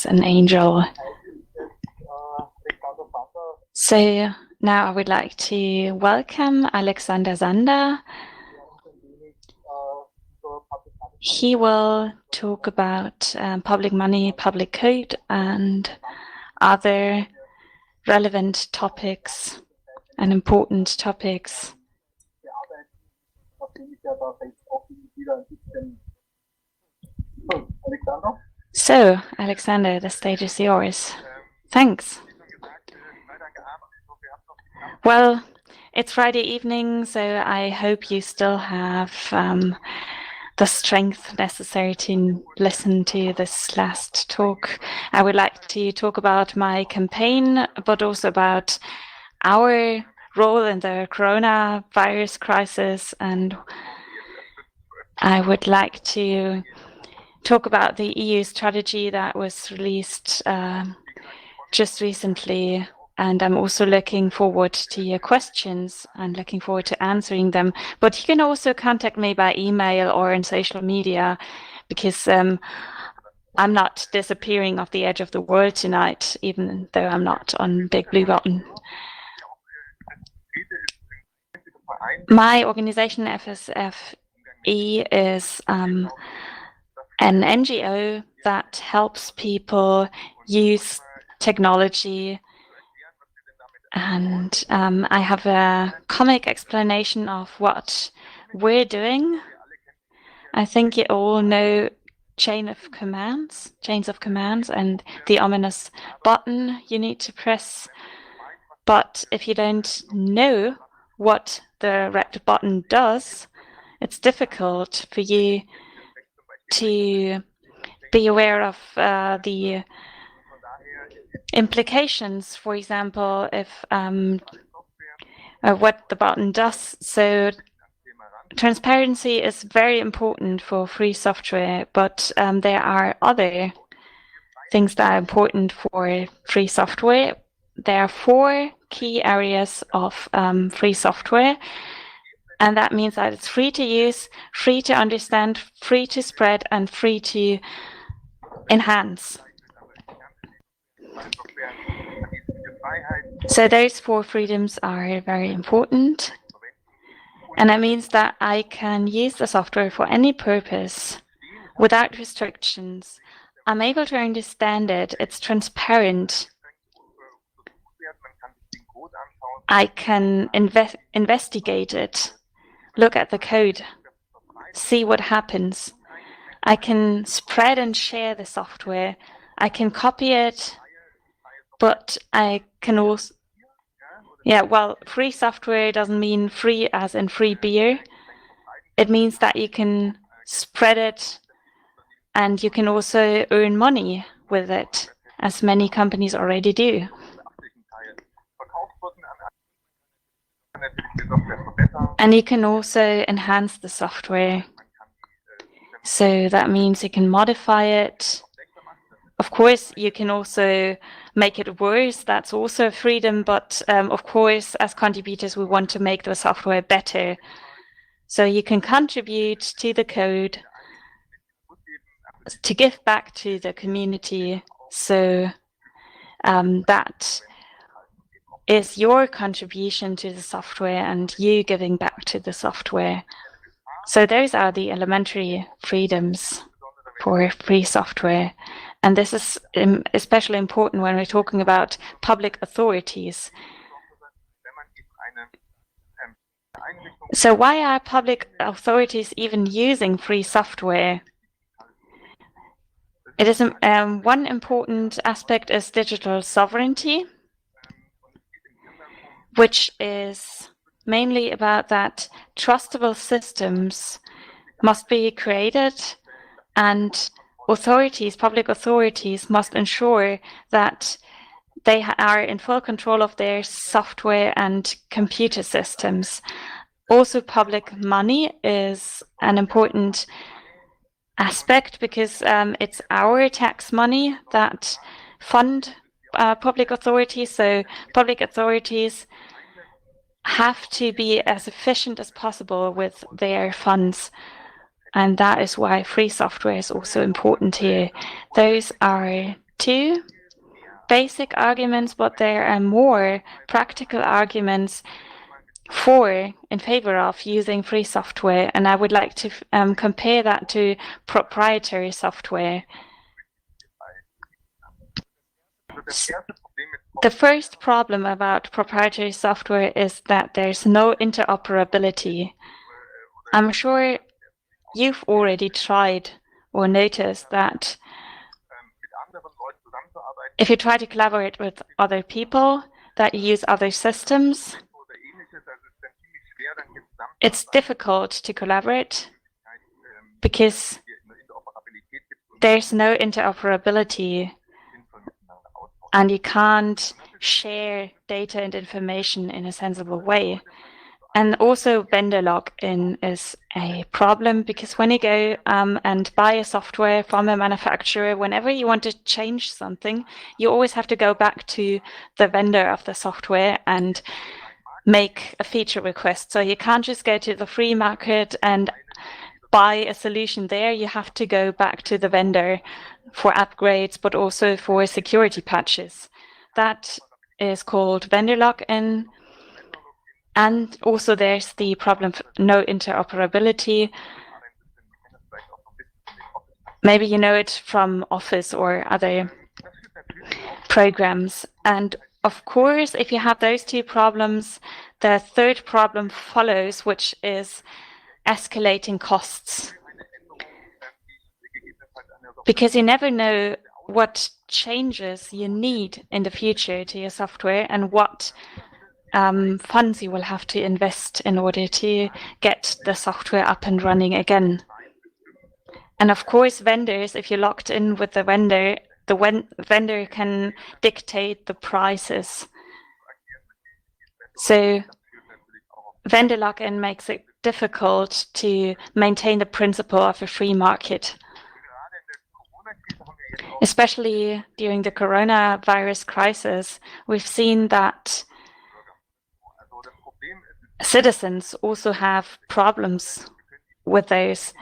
is an angel. So now I would like to welcome Alexander Sander. He will talk about public money, public code, and other relevant topics and important topics. So, Alexander, the stage is yours. Thanks. Well, it's Friday evening, so I hope you still have the strength necessary to listen to this last talk. I would like to talk about my campaign, but also about our role in the coronavirus crisis, and I would like to talk about the EU strategy that was released just recently. And I'm also looking forward to your questions and looking forward to answering them. But you can also contact me by email or on social media, because I'm not disappearing off the edge of the world tonight, even though I'm not on Big Blue Button. My organization, FSFE, is an NGO that helps people use technology. And I have a comic explanation of what we're doing. I think you all know chains of commands, and the ominous button you need to press. But if you don't know what the red button does, it's difficult for you to be aware of the implications, for example, if what the button does. So transparency is very important for free software, but there are other things that are important for free software. There are 4 key areas of free software, and that means that it's free to use, free to understand, free to spread, and free to enhance. So those 4 freedoms are very important. And that means that I can use the software for any purpose without restrictions. I'm able to understand it. It's transparent. I can investigate it, look at the code, see what happens. I can spread and share the software. I can copy it. But I can also, free software doesn't mean free as in free beer. It means that you can spread it and you can also earn money with it, as many companies already do. And you can also enhance the software. So that means you can modify it. Of course, you can also make it worse. That's also freedom. But of course, as contributors, we want to make the software better. So you can contribute to the code to give back to the community. So that is your contribution to the software and you giving back to the software. So those are the elementary freedoms for free software. And this is especially important when we're talking about public authorities. So why are public authorities even using free software? It is one important aspect is digital sovereignty, which is mainly about that trustable systems must be created, and authorities, public authorities, must ensure that they are in full control of their software and computer systems. Also, public money is an important aspect because it's our tax money that fund public authorities. So public authorities have to be as efficient as possible with their funds. And that is why free software is also important here. Those are two basic arguments, but there are more practical arguments in favor of using free software, and I would like to compare that to proprietary software. The first problem about proprietary software is that there's no interoperability. I'm sure you've already tried or noticed that if you try to collaborate with other people, that you use other systems, it's difficult to collaborate because there's no interoperability and you can't share data and information in a sensible way. And also vendor lock-in is a problem because when you go and buy a software from a manufacturer, whenever you want to change something, you always have to go back to the vendor of the software and make a feature request. So you can't just go to the free market and buy a solution there. You have to go back to the vendor for upgrades, but also for security patches. That is called vendor lock-in. And also there's the problem of no interoperability. Maybe you know it from Office or other programs. And of course, if you have those two problems, the third problem follows, which is escalating costs. Because you never know what changes you need in the future to your software and what funds you will have to invest in order to get the software up and running again. And of course, vendors, if you're locked in with the vendor can dictate the prices. So vendor lock-in makes it difficult to maintain the principle of a free market. Especially during the coronavirus crisis, we've seen that citizens also have problems with those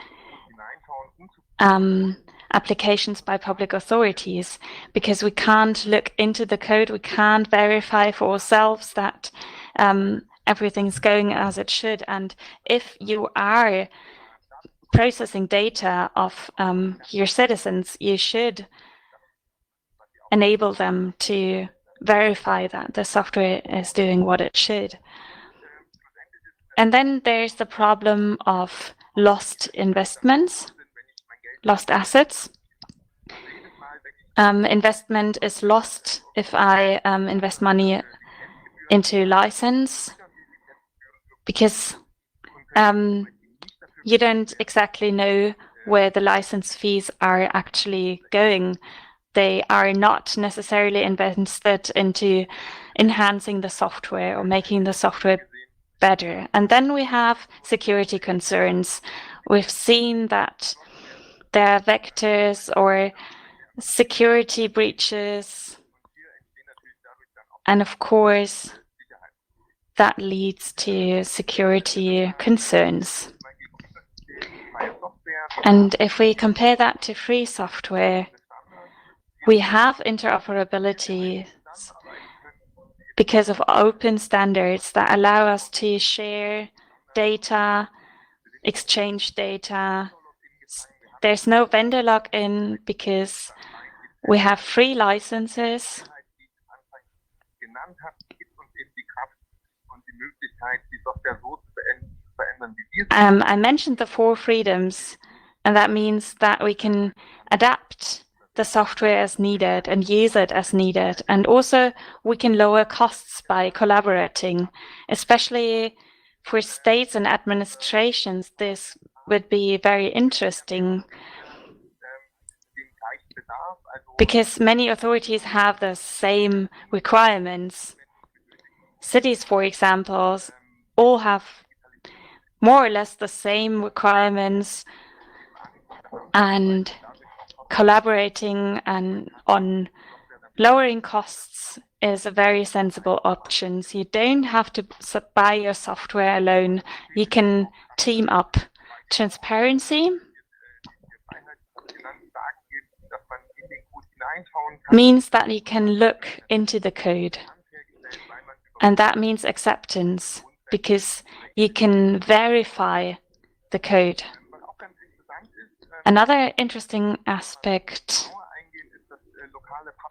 applications by public authorities because we can't look into the code, we can't verify for ourselves that everything's going as it should. And if you are processing data of your citizens, you should enable them to verify that the software is doing what it should. And then there's the problem of lost investments, lost assets. Investment is lost if I invest money into license because you don't exactly know where the license fees are actually going. They are not necessarily invested into enhancing the software or making the software better. And then we have security concerns. We've seen that there are vectors or security breaches. And of course, that leads to security concerns. And if we compare that to free software, we have interoperability because of open standards that allow us to share data, exchange data. There's no vendor lock-in because we have free licenses. I mentioned the 4 freedoms, and that means that we can adapt the software as needed and use it as needed. And also we can lower costs by collaborating, especially for states and administrations. This would be very interesting because many authorities have the same requirements. Cities, for example, all have more or less the same requirements, and collaborating and on lowering costs is a very sensible option. So you don't have to buy your software alone. You can team up. Transparency. means that you can look into the code. And that means acceptance, because you can verify the code. Another interesting aspect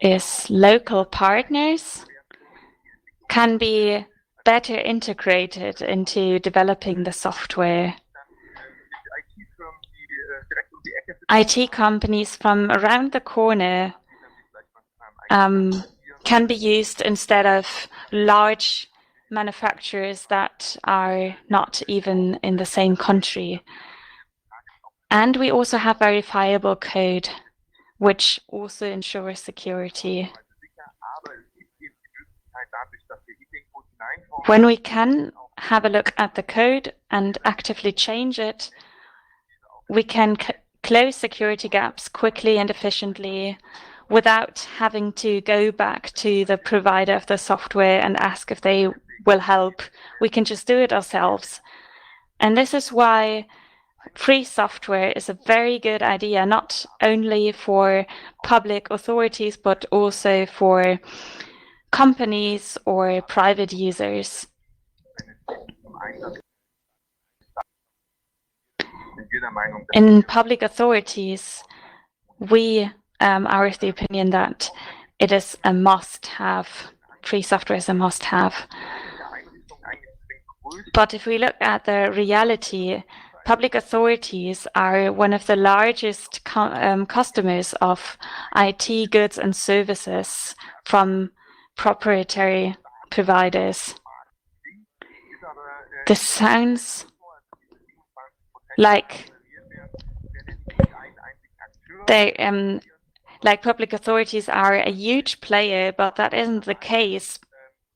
is local partners can be better integrated into developing the software. IT companies from around the corner can be used instead of large manufacturers that are not even in the same country. And we also have verifiable code, which also ensures security. When we can have a look at the code and actively change it, we can close security gaps quickly and efficiently without having to go back to the provider of the software and ask if they will help. We can just do it ourselves. And this is why free software is a very good idea, not only for public authorities, but also for companies or private users. In public authorities, we are of the opinion that it is a must-have. Free software is a must-have. But if we look at the reality, public authorities are one of the largest customers of IT goods and services from proprietary providers. This sounds like public authorities are a huge player, but that isn't the case,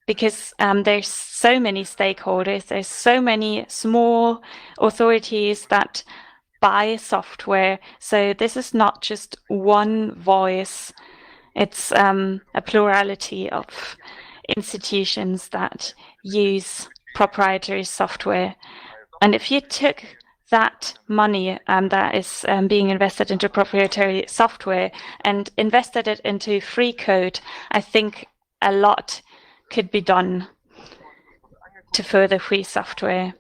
because there's so many stakeholders, there's so many small authorities that buy software. So this is not just one voice, it's a plurality of institutions that use proprietary software. And if you took that money that is being invested into proprietary software and invested it into free code, I think a lot could be done to further free software.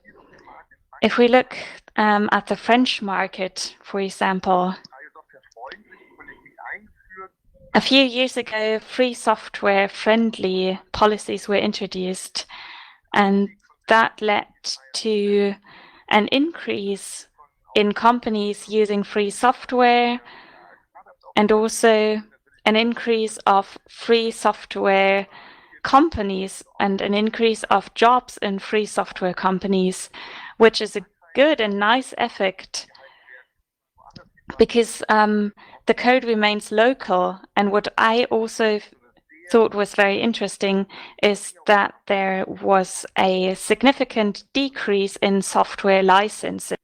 If we look at the French market, for example, a few years ago, free software friendly policies were introduced, and that led to an increase in companies using free software, and also an increase of free software companies and an increase of jobs in free software companies, which is a good and nice effect, because the code remains local. And what I also thought was very interesting is that there was a significant decrease in software licenses.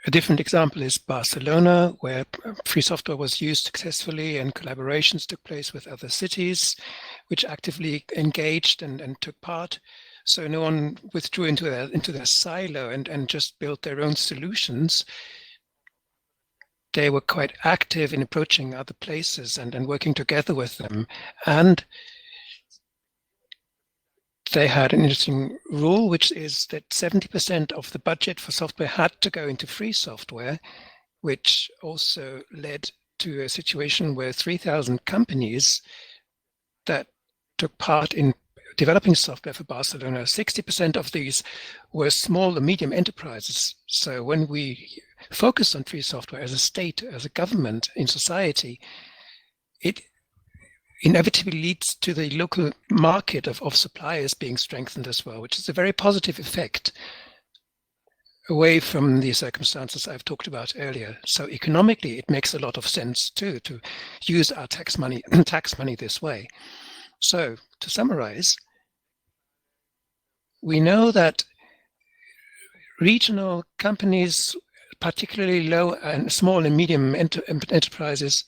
A different example is Barcelona, where free software was used successfully and collaborations took place with other cities, which actively engaged and took part. So no one withdrew into their silo and just built their own solutions. They were quite active in approaching other places and working together with them. And they had an interesting rule, which is that 70% of the budget for software had to go into free software, which also led to a situation where 3,000 companies that took part in developing software for Barcelona, 60% of these were small and medium enterprises. So when we focus on free software as a state, as a government in society, it inevitably leads to the local market of suppliers being strengthened as well, which is a very positive effect away from the circumstances I've talked about earlier. So economically, it makes a lot of sense too to use our tax money this way. So to summarize, we know that regional companies, particularly low and small and medium enterprises,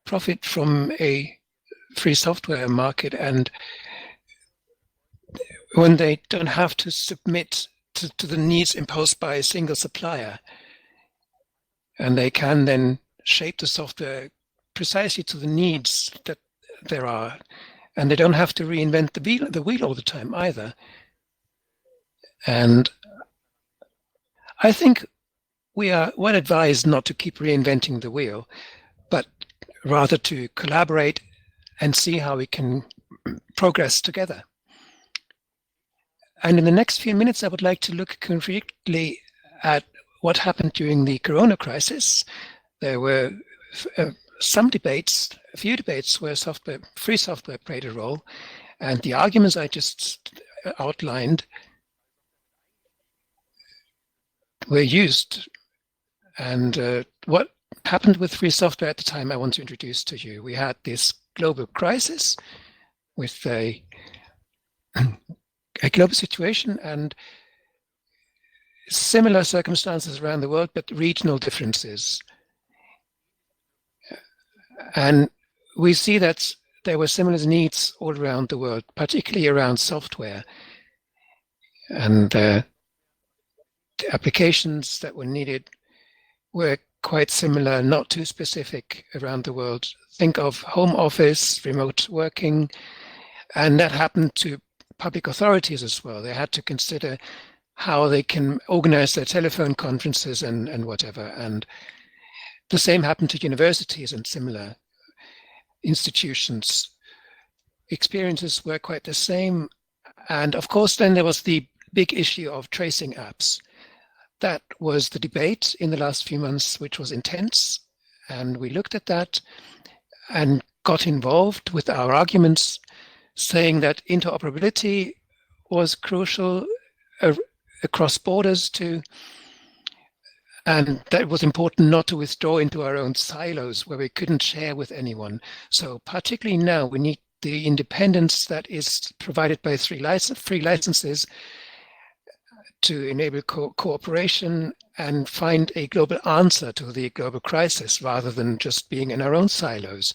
profit from a free software market, and when they don't have to submit to the needs imposed by a single supplier, and they can then shape the software precisely to the needs that there are, and they don't have to reinvent the wheel all the time either. And I think we are well advised not to keep reinventing the wheel, but rather to collaborate and see how we can progress together. And in the next few minutes, I would like to look concretely at what happened during the Corona crisis. There were some debates, a few debates where free software played a role, and the arguments I just outlined were used. And what happened with free software at the time I want to introduce to you. We had this global crisis with a global situation and similar circumstances around the world, but regional differences. And we see that there were similar needs all around the world, particularly around software. And the applications that were needed were quite similar, not too specific around the world. Think of home office, remote working, and that happened to public authorities as well. They had to consider how they can organize their telephone conferences and whatever. And the same happened to universities and similar institutions. Experiences were quite the same. And of course, then there was the big issue of tracing apps. That was the debate in the last few months, which was intense. And we looked at that and got involved with our arguments, saying that interoperability was crucial across borders too, and that it was important not to withdraw into our own silos where we couldn't share with anyone. So particularly now, we need the independence that is provided by free licenses to enable cooperation and find a global answer to the global crisis rather than just being in our own silos.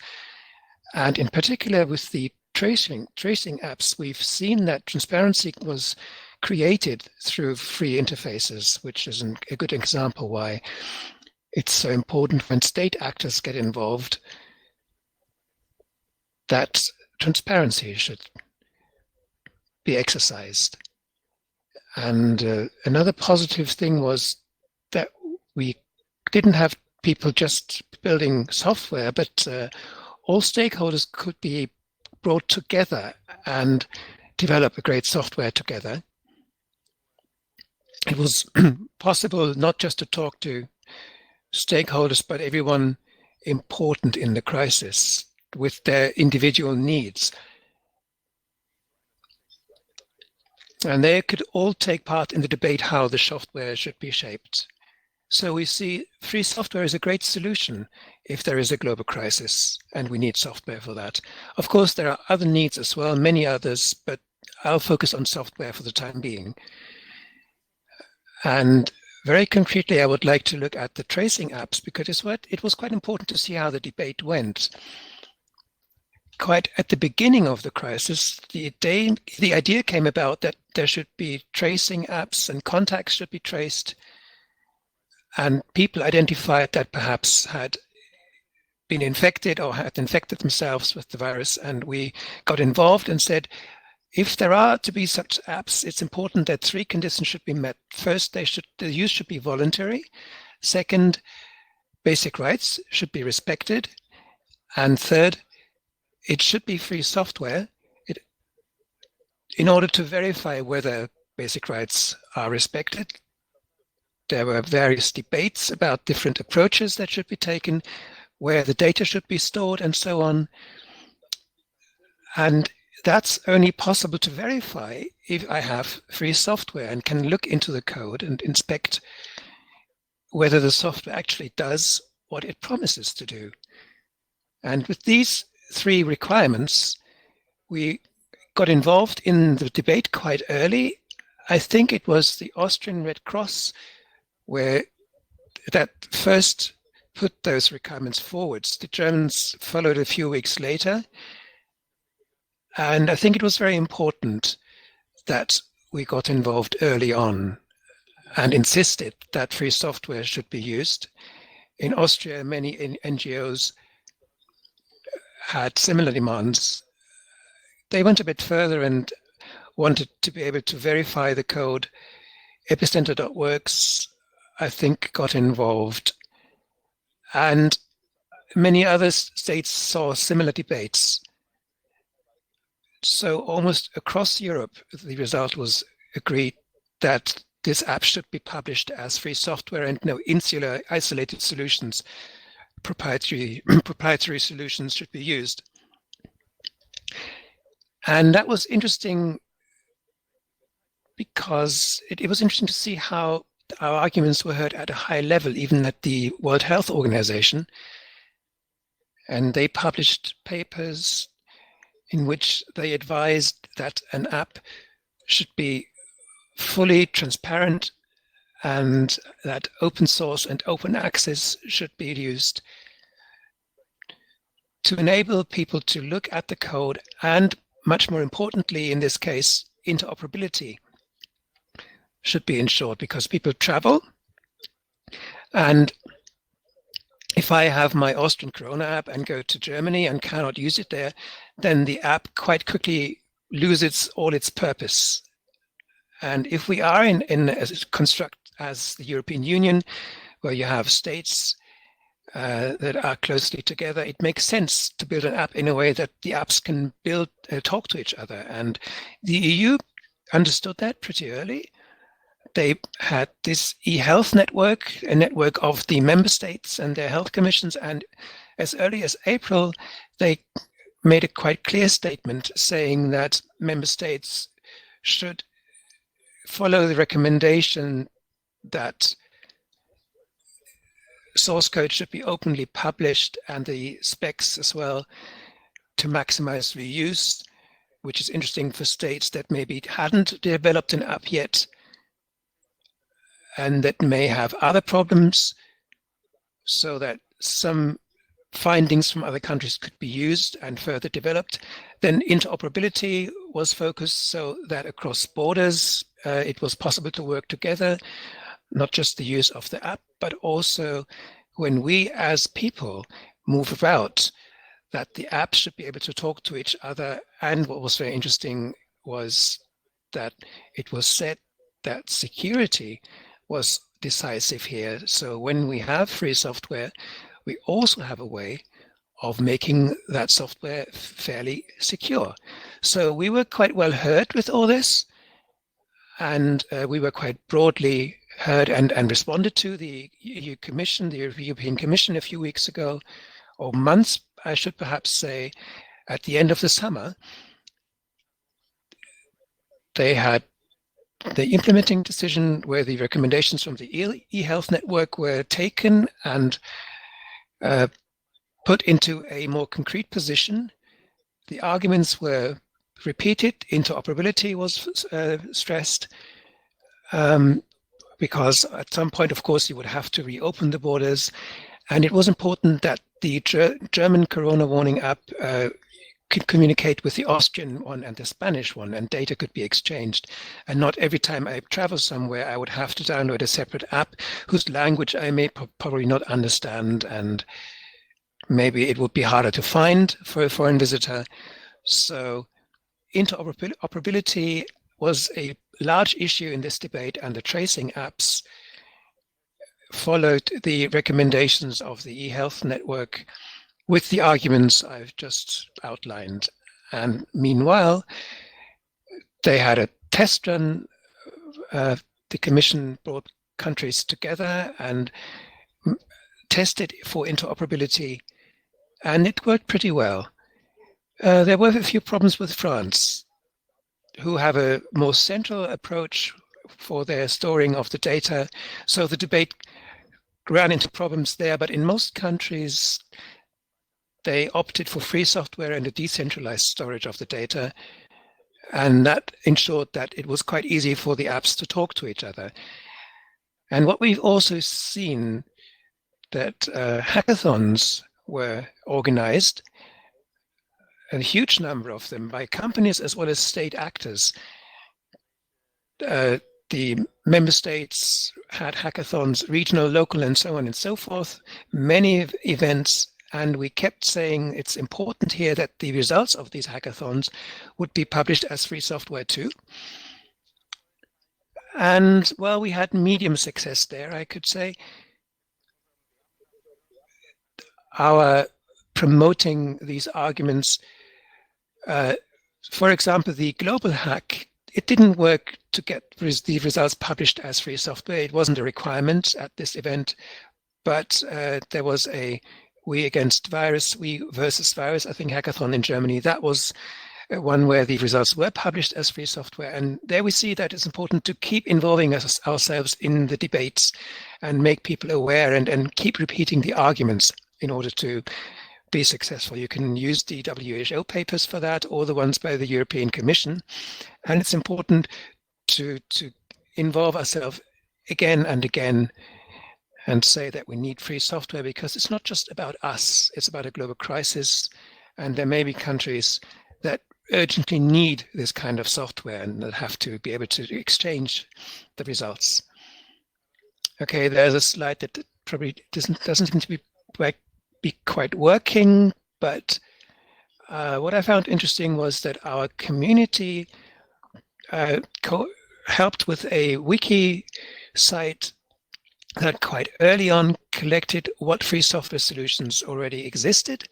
And in particular with the tracing apps, we've seen that transparency was created through free interfaces, which is a good example why it's so important when state actors get involved that transparency should be exercised. And another positive thing was that we didn't have people just building software, but all stakeholders could be brought together and develop a great software together. It was possible not just to talk to stakeholders, but everyone important in the crisis with their individual needs. And they could all take part in the debate how the software should be shaped. So we see free software is a great solution if there is a global crisis, and we need software for that. Of course, there are other needs as well, many others, but I'll focus on software for the time being. And very concretely, I would like to look at the tracing apps because it was quite important to see how the debate went. Quite at the beginning of the crisis, the idea came about that there should be tracing apps and contacts should be traced. And people identified that perhaps had been infected or had infected themselves with the virus. And we got involved and said, if there are to be such apps, it's important that 3 conditions should be met. First, the use should be voluntary. Second, basic rights should be respected. And third, it should be free software in order to verify whether basic rights are respected. There were various debates about different approaches that should be taken, where the data should be stored and so on. And that's only possible to verify if I have free software and can look into the code and inspect whether the software actually does what it promises to do. And with these 3 requirements, we got involved in the debate quite early. I think it was the Austrian Red Cross where that first put those requirements forwards. The Germans followed a few weeks later. And I think it was very important that we got involved early on and insisted that free software should be used. in Austria, many NGOs had similar demands. They went a bit further and wanted to be able to verify the code. Epicenter.works, I think, got involved. And many other states saw similar debates. So almost across Europe, the result was agreed that this app should be published as free software and no insular, isolated solutions, proprietary solutions should be used. And that was interesting because it was interesting to see how our arguments were heard at a high level, even at the World Health Organization. And they published papers in which they advised that an app should be fully transparent and that open source and open access should be used to enable people to look at the code and, much more importantly in this case, interoperability should be ensured, because people travel, and if I have my Austrian Corona app and go to Germany and cannot use it there, then the app quite quickly loses all its purpose. And if we are in a construct as the European Union, where you have states that are closely together, it makes sense to build an app in a way that the apps can talk to each other. And the EU understood that pretty early. They had this e-health network, a network of the member states and their health commissions. And as early as April, they made a quite clear statement saying that member states should follow the recommendation that source code should be openly published and the specs as well to maximize reuse, which is interesting for states that maybe hadn't developed an app yet and that may have other problems, so that some findings from other countries could be used and further developed. Then interoperability was focused so that across borders, it was possible to work together, not just the use of the app, but also when we as people move about, that the app should be able to talk to each other. And what was very interesting was that it was said that security was decisive here. So when we have free software, we also have a way of making that software fairly secure. So we were quite well heard with all this, and we were quite broadly heard and responded to. The EU Commission, the European Commission, a few weeks ago, or months, I should perhaps say, at the end of the summer, they had the implementing decision where the recommendations from the e-health network were taken and put into a more concrete position. The arguments were repeated. Interoperability was stressed, because at some point, of course, you would have to reopen the borders. And it was important that the German Corona warning app could communicate with the Austrian one and the Spanish one, and data could be exchanged. And not every time I travel somewhere, I would have to download a separate app whose language I may probably not understand, and maybe it would be harder to find for a foreign visitor. So interoperability was a large issue in this debate, and the tracing apps followed the recommendations of the e-health network with the arguments I've just outlined. And meanwhile, they had a test run. The Commission brought countries together and tested for interoperability, and it worked pretty well. There were a few problems with France, who have a more central approach for their storing of the data. So the debate ran into problems there, but in most countries, they opted for free software and a decentralized storage of the data. And that ensured that it was quite easy for the apps to talk to each other. And what we've also seen, that hackathons were organized, a huge number of them by companies as well as state actors. the member states had hackathons, regional, local, and so on and so forth, many events, and we kept saying it's important here that the results of these hackathons would be published as free software too. And well, we had medium success there, I could say. Our promoting these arguments, for example, the global hack, it didn't work to get the results published as free software. It wasn't a requirement at this event, but there was a We Against Virus, We versus Virus, I think, hackathon in Germany. That was one where the results were published as free software. And there we see that it's important to keep involving ourselves in the debates and make people aware and keep repeating the arguments in order to be successful. You can use the WHO papers for that, or the ones by the European Commission. And it's important to involve ourselves again and again and say that we need free software, because it's not just about us, it's about a global crisis. And there may be countries that urgently need this kind of software and that have to be able to exchange the results. Okay, there's a slide that probably doesn't seem to be quite working, but what I found interesting was that our community helped with a wiki site that quite early on collected what free software solutions already existed.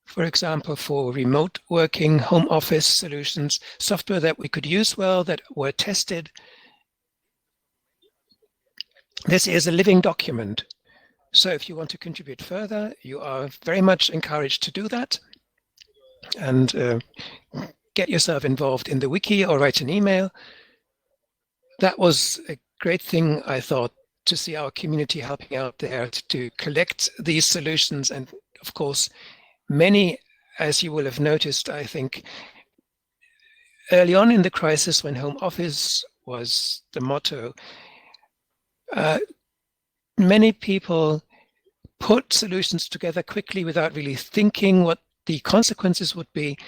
For example, for remote working, home office solutions, software that we could use well, that were tested. This is a living document. So if you want to contribute further, you are very much encouraged to do that. And get yourself involved in the wiki or write an email. That was a great thing, I thought, to see our community helping out there to collect these solutions. And of course, many, as you will have noticed, I think, early on in the crisis, when home office was the motto, many people put solutions together quickly without really thinking what the consequences would be.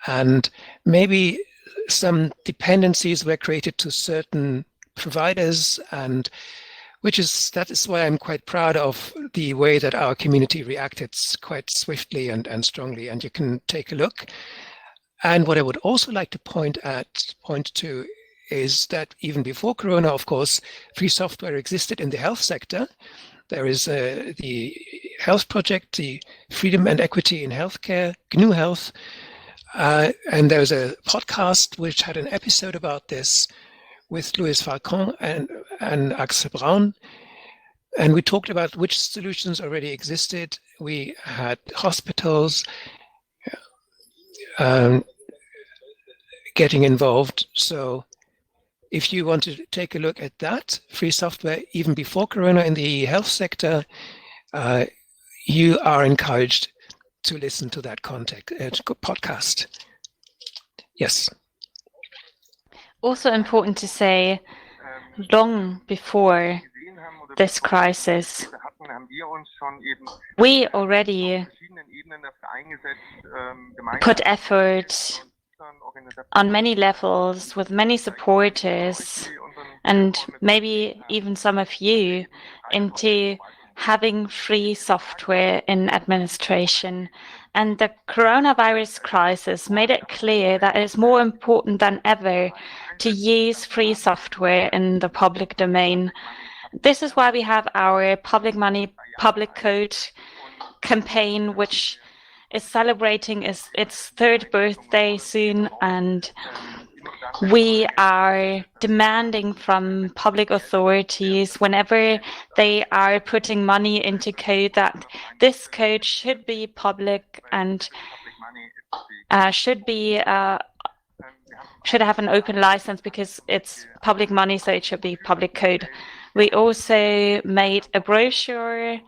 And maybe some dependencies were created to certain providers, and that is why I'm quite proud of the way that our community reacted quite swiftly and strongly, and you can take a look. And what I would also like to point to is that even before Corona, of course, free software existed in the health sector. There is the health project, the Freedom and Equity in Healthcare, GNU Health, and there's a podcast which had an episode about this with Louis Falcon and Axel Braun. And we talked about which solutions already existed. We had hospitals getting involved. So if you want to take a look at that, free software, even before Corona in the health sector, you are encouraged to listen to that podcast. Yes. Also important to say, long before this crisis, we already put effort on many levels with many supporters, and maybe even some of you, into having free software in administration. And the coronavirus crisis made it clear that it's more important than ever to use free software in the public domain. This is why we have our Public Money, Public Code campaign, which is celebrating its third birthday soon, and we are demanding from public authorities, whenever they are putting money into code, that this code should be public and should have an open license, because it's public money, so it should be public code. We also made a brochure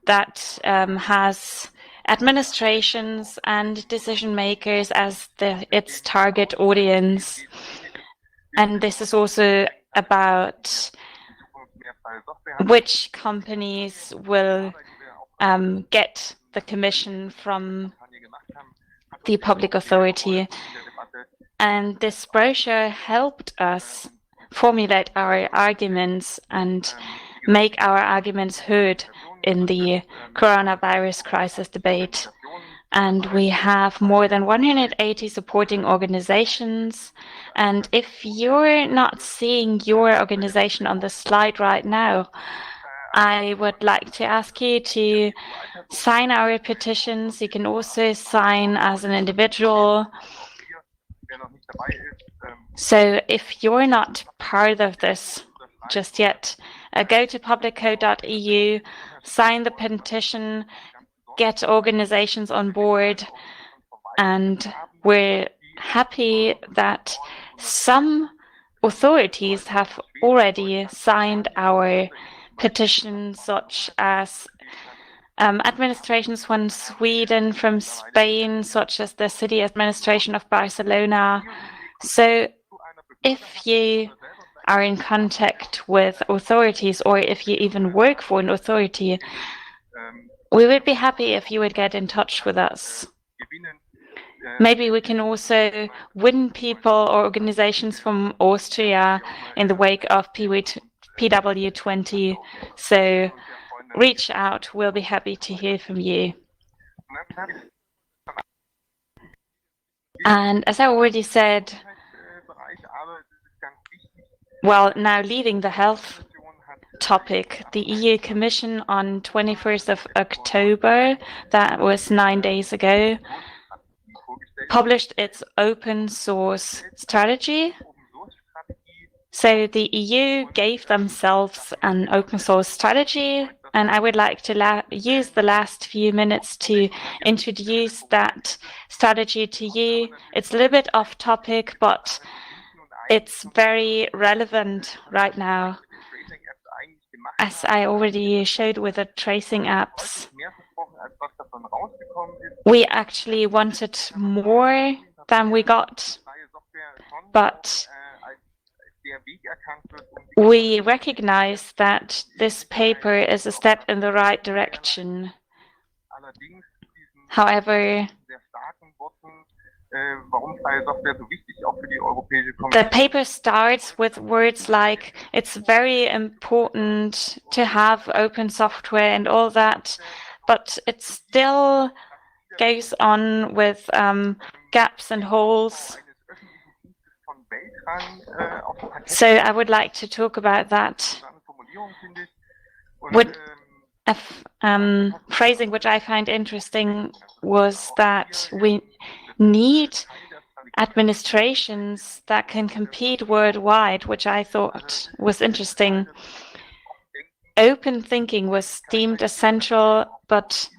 that has administrations and decision makers as its target audience. And this is also about which companies will get the commission from the public authority. And this brochure helped us formulate our arguments and make our arguments heard in the coronavirus crisis debate. And we have more than 180 supporting organizations. And if you're not seeing your organization on the slide right now, I would like to ask you to sign our petitions. You can also sign as an individual. So if you're not part of this just yet, go to publiccode.eu, sign the petition, get organizations on board, and we're happy that some authorities have already signed our petitions, such as administrations from Sweden, from Spain, such as the city administration of Barcelona. So if you are in contact with authorities, or if you even work for an authority, we would be happy if you would get in touch with us. Maybe we can also win people or organizations from Austria in the wake of PW20. So reach out. We'll be happy to hear from you. And as I already said, well, now leaving the health topic, the EU Commission on 21st of October, that was 9 days ago, published its open source strategy. So the EU gave themselves an open source strategy, and I would like to use the last few minutes to introduce that strategy to you. It's a little bit off topic, but it's very relevant right now. As I already showed with the tracing apps, we actually wanted more than we got, but we recognize that this paper is a step in the right direction. However, the paper starts with words like, it's very important to have open software and all that, but it still goes on with gaps and holes. So I would like to talk about that. What phrasing which I find interesting was that we need administrations that can compete worldwide, which I thought was interesting. Open thinking was deemed essential, but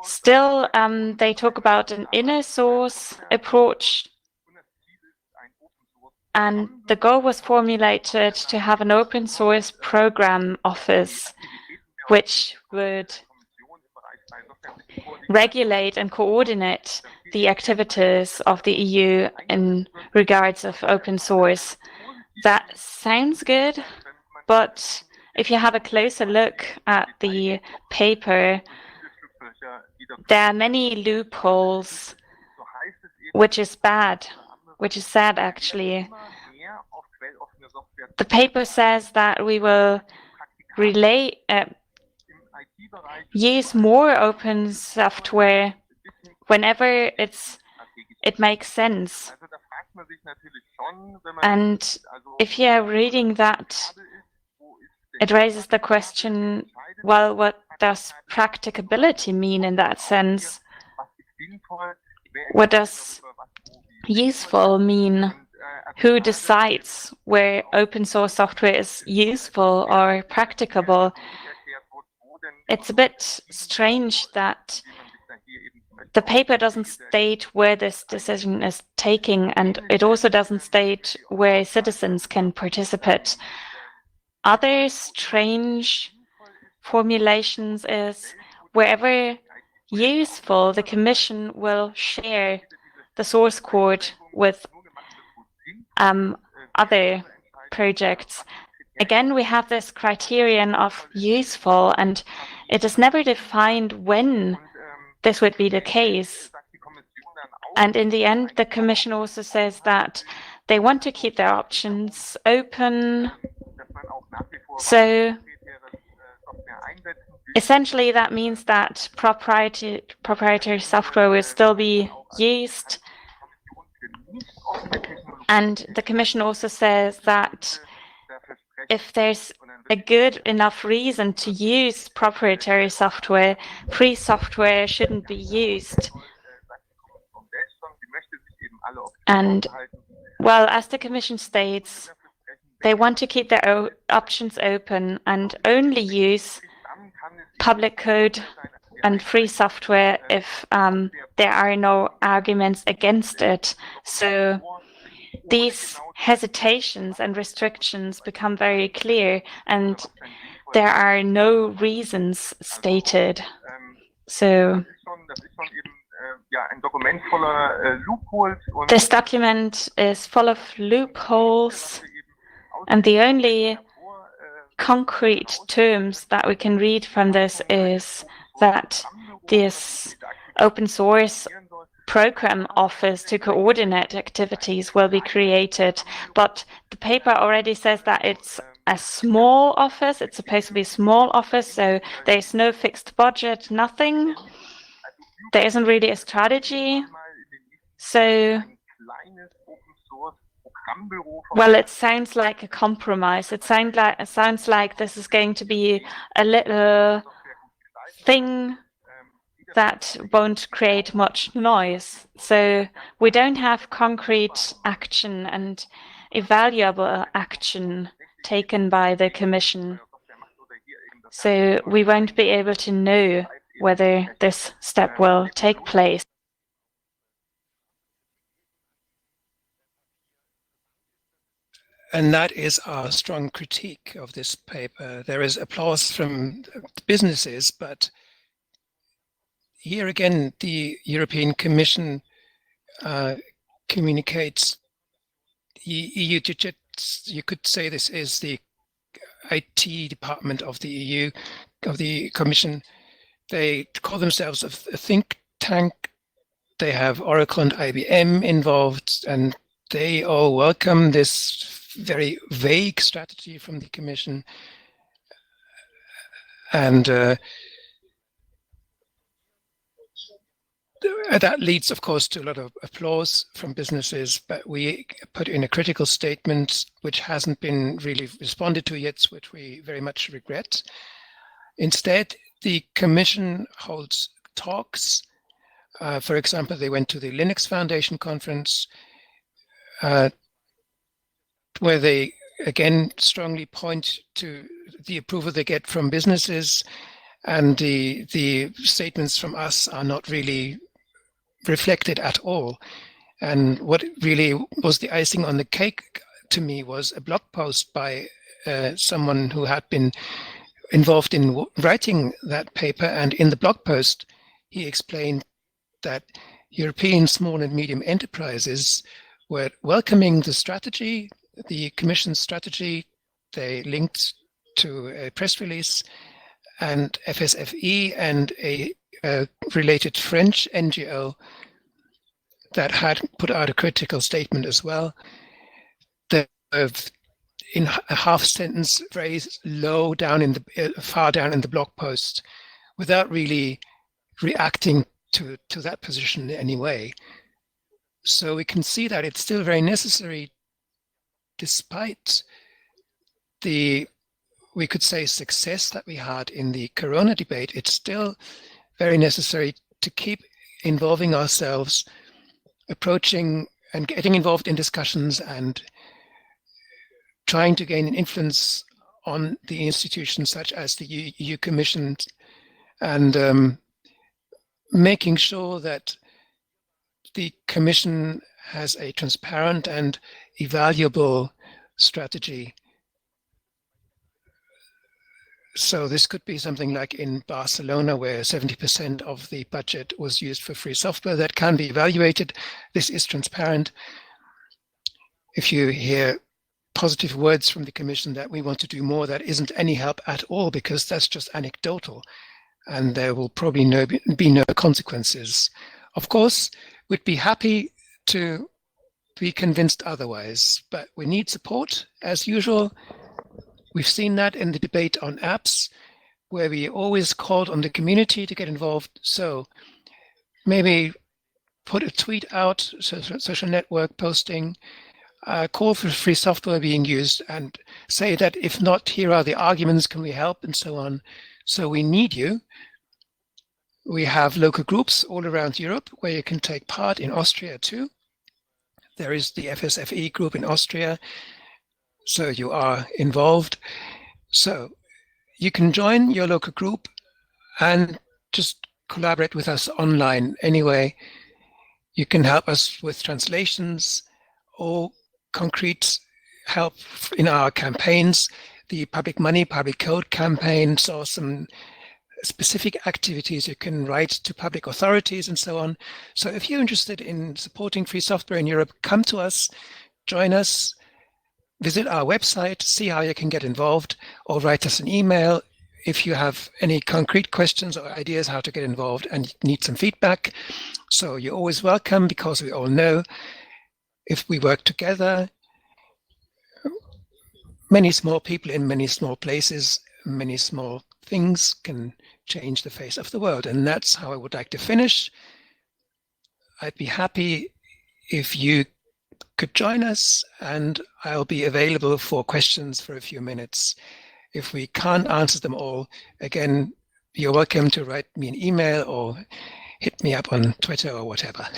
still they talk about an inner source approach. And the goal was formulated to have an open source program office, which would regulate and coordinate the activities of the EU in regards of open source. That sounds good, but if you have a closer look at the paper, there are many loopholes, which is bad, which is sad actually. The paper says that we will use more open software whenever it makes sense. And if you're reading that, it raises the question, well, what does practicability mean in that sense? What does useful mean? Who decides where open source software is useful or practicable? It's a bit strange that the paper doesn't state where this decision is taking, and it also doesn't state where citizens can participate. Other strange formulations is wherever useful, the Commission will share the source code with other projects. Again, we have this criterion of useful, and it is never defined when this would be the case. And in the end, the Commission also says that they want to keep their options open. So essentially, that means that proprietary software will still be used. And the Commission also says that if there's a good enough reason to use proprietary software, free software shouldn't be used. And, well, as the Commission states, they want to keep their options open and only use public code and free software if there are no arguments against it. So these hesitations and restrictions become very clear, and there are no reasons stated. So this document is full of loopholes, and the only concrete terms that we can read from this is that this open source program office to coordinate activities will be created, but the paper already says that it's a small office. It's supposed to be a small office, so there's no fixed budget, nothing. There isn't really a strategy. So, well, it sounds like a compromise. It sounds like this is going to be a little thing that won't create much noise. So we don't have concrete action and evaluable action taken by the Commission. So we won't be able to know whether this step will take place. And that is our strong critique of this paper. There is applause from businesses, but here again, the European Commission communicates the EU digits. You could say this is the IT department of the EU, of the Commission. They call themselves a think tank. They have Oracle and IBM involved, and they all welcome this very vague strategy from the Commission. And that leads, of course, to a lot of applause from businesses, but we put in a critical statement which hasn't been really responded to yet, which we very much regret. Instead, the Commission holds talks. For example, they went to the Linux Foundation conference, where they again strongly point to the approval they get from businesses, and the statements from us are not really reflected at all. And what really was the icing on the cake to me was a blog post by someone who had been involved in writing that paper. And in the blog post, he explained that European small and medium enterprises were welcoming the strategy, the Commission's strategy. They linked to a press release, and FSFE and a related French NGO that had put out a critical statement as well. In a half sentence, very low down in the far down in the blog post, without really reacting to that position in any way. So we can see that it's still very necessary, despite the, we could say, success that we had in the Corona debate. It's still very necessary to keep involving ourselves, approaching and getting involved in discussions and trying to gain an influence on the institutions such as the EU Commission, and making sure that the Commission has a transparent and evaluable strategy. So this could be something like in Barcelona, where 70% of the budget was used for free software that can be evaluated. This is transparent. If you hear positive words from the Commission that we want to do more, that isn't any help at all, because that's just anecdotal, and there will probably be no consequences. Of course, we'd be happy to be convinced otherwise, but we need support as usual. We've seen that in the debate on apps, where we always called on the community to get involved. So maybe put a tweet out, social network posting, call for free software being used, and say that if not, here are the arguments, can we help, and so on. So we need you. We have local groups all around Europe where you can take part, in Austria too. There is the FSFE group in Austria, so you are involved. So you can join your local group and just collaborate with us online anyway. You can help us with translations or concrete help in our campaigns. The Public Money, Public Code campaign saw some specific activities you can write to public authorities and so on. So if you're interested in supporting free software in Europe, come to us, join us, visit our website, see how you can get involved, or write us an email if you have any concrete questions or ideas how to get involved and need some feedback. So you're always welcome, because we all know if we work together, many small people in many small places, many small things can change the face of the world. And that's how I would like to finish. I'd be happy if you could join us, and I'll be available for questions for a few minutes. If we can't answer them all, again, you're welcome to write me an email or hit me up on Twitter or whatever.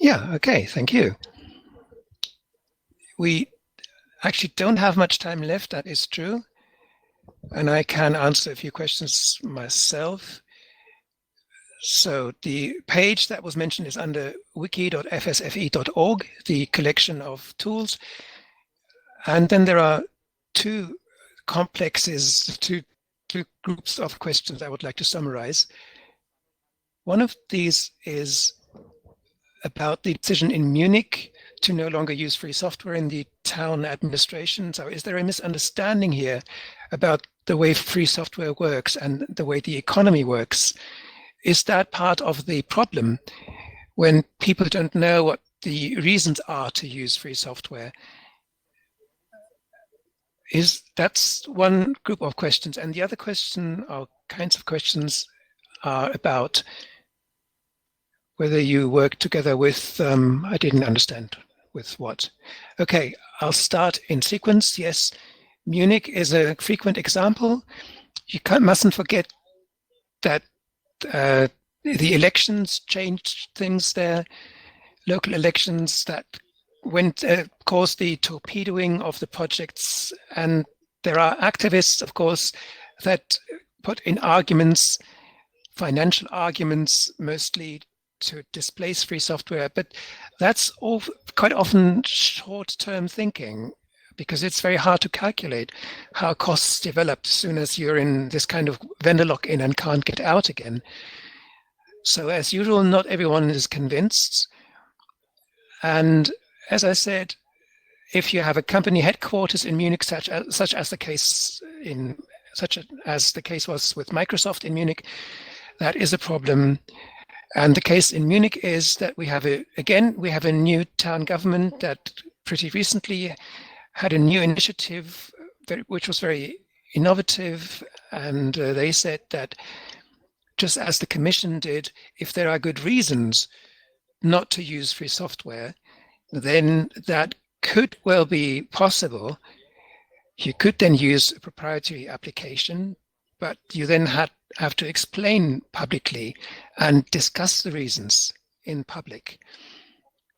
Yeah, okay, thank you. We actually don't have much time left, that is true. And I can answer a few questions myself. So the page that was mentioned is under wiki.fsfe.org, the collection of tools. And then there are two complexes, two groups of questions I would like to summarize. One of these is about the decision in Munich to no longer use free software in the town administration. So is there a misunderstanding here about the way free software works and the way the economy works? Is that part of the problem when people don't know what the reasons are to use free software? That's one group of questions. And the other question, or kinds of questions, are about whether you work together with, I didn't understand with what. Okay, I'll start in sequence. Yes, Munich is a frequent example. You mustn't forget that the elections changed things there, local elections that caused the torpedoing of the projects. And there are activists, of course, that put in arguments, financial arguments mostly, to displace free software. But that's all quite often short-term thinking, because it's very hard to calculate how costs develop as soon as you're in this kind of vendor lock-in and can't get out again. So as usual, not everyone is convinced. And as I said, if you have a company headquarters in Munich, such as the case was with Microsoft in Munich, that is a problem. And the case in Munich is that we have a new town government that pretty recently had a new initiative which was very innovative. And they said that, just as the Commission did, if there are good reasons not to use free software, then that could well be possible. You could then use a proprietary application, but you then have to explain publicly and discuss the reasons in public.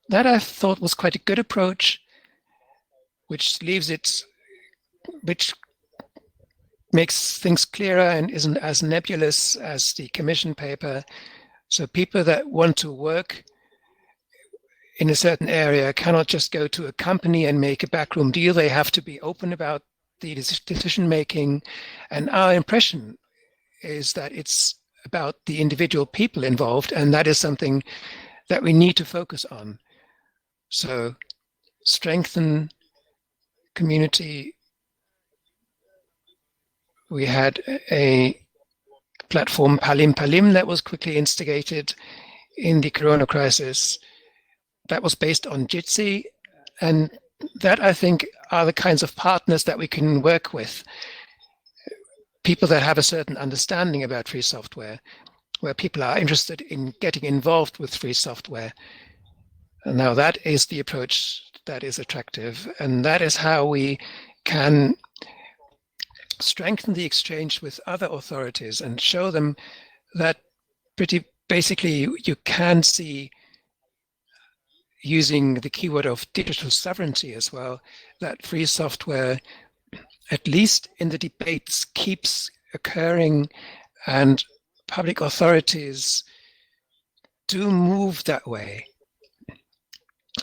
That I thought was quite a good approach, which makes things clearer and isn't as nebulous as the Commission paper. So people that want to work in a certain area cannot just go to a company and make a backroom deal. They have to be open about the decision making. And our impression is that it's about the individual people involved, and that is something that we need to focus on. So strengthen community. We had a platform, Palim Palim, that was quickly instigated in the Corona crisis that was based on Jitsi, and that, I think, are the kinds of partners that we can work with. People that have a certain understanding about free software, where people are interested in getting involved with free software. And now that is the approach that is attractive, and that is how we can strengthen the exchange with other authorities and show them that pretty basically you can see, using the keyword of digital sovereignty as well, that free software, at least in the debates, keeps occurring, and public authorities do move that way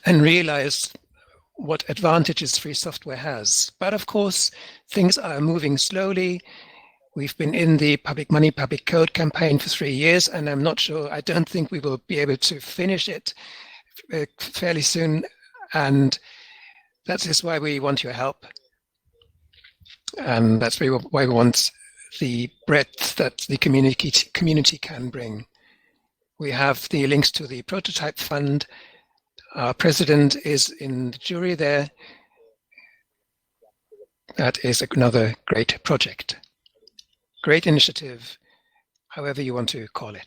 and realize what advantages free software has. But of course, things are moving slowly. We've been in the public money, public code campaign for 3 years, and I'm not sure, I don't think we will be able to finish it fairly soon. And that is why we want your help. And that's why we want the breadth that the community can bring. We have the links to the prototype fund. Our president is in the jury there. That is another great project, great initiative, however you want to call it.